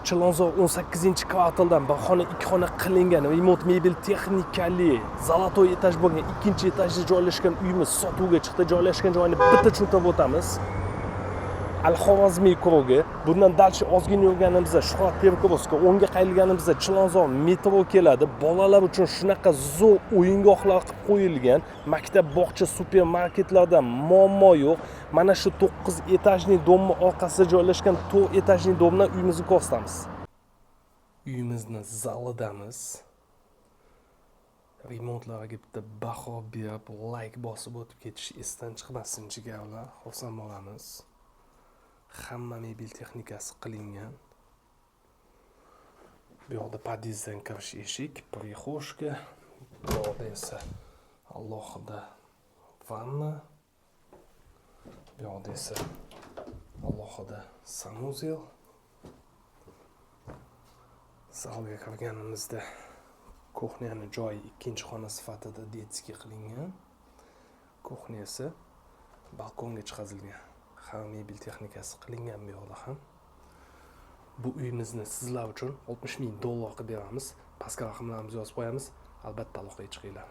Chilonzor 18-kvartaldan bir xona, 2 xona qilingan, remont mebel texnikali, zolotoy etaj bo'lgan, ikkinchi etajda joylashgan uyimiz sotuvga chiqdi. Joylashgan joyini bitta tushuntirib o'tamiz. Al-Xorazmiy krugi. Bundan dalcha ozgina yurganimizda Shuhrat Terkovskiy o'ngga qayrilganimizda Chilonzor metro keladi. Bolalar uchun shunaqa zo'r o'yingohlar qilib qo'yilgan. Maktab, bog'cha, supermarketlardan muammo yo'q. Mana shu 9 etajli domni orqasida joylashgan 4 etajli domdan uyimizni ko'rsatamiz. Uyimizni zalidamiz. Remontlarga bitta baho berib, like bosib o'tib ketish esdan chiqmasin jigarlar. Xursand bo'lamiz. Hamma mebel texnikasi qilingan. Bu yoqda podyezddan kirish eshik, prixoshka, bu yoqda esa alohida vanna, bu yoqda esa alohida sanuzel. Zalga kirganimizda kuxnyani joyi ikkinchi xona sifatida detskiy qilingan. Kuxnya esa balkonga chiqazilgan. Hamma mebel texnikasi qilingan bu yoqda ham. Bu uyimizni sizlar uchun $60,000 qilib beramiz. Pastga raqamlarimizni yozib qo'yamiz. Albatta aloqaga chiqinglar.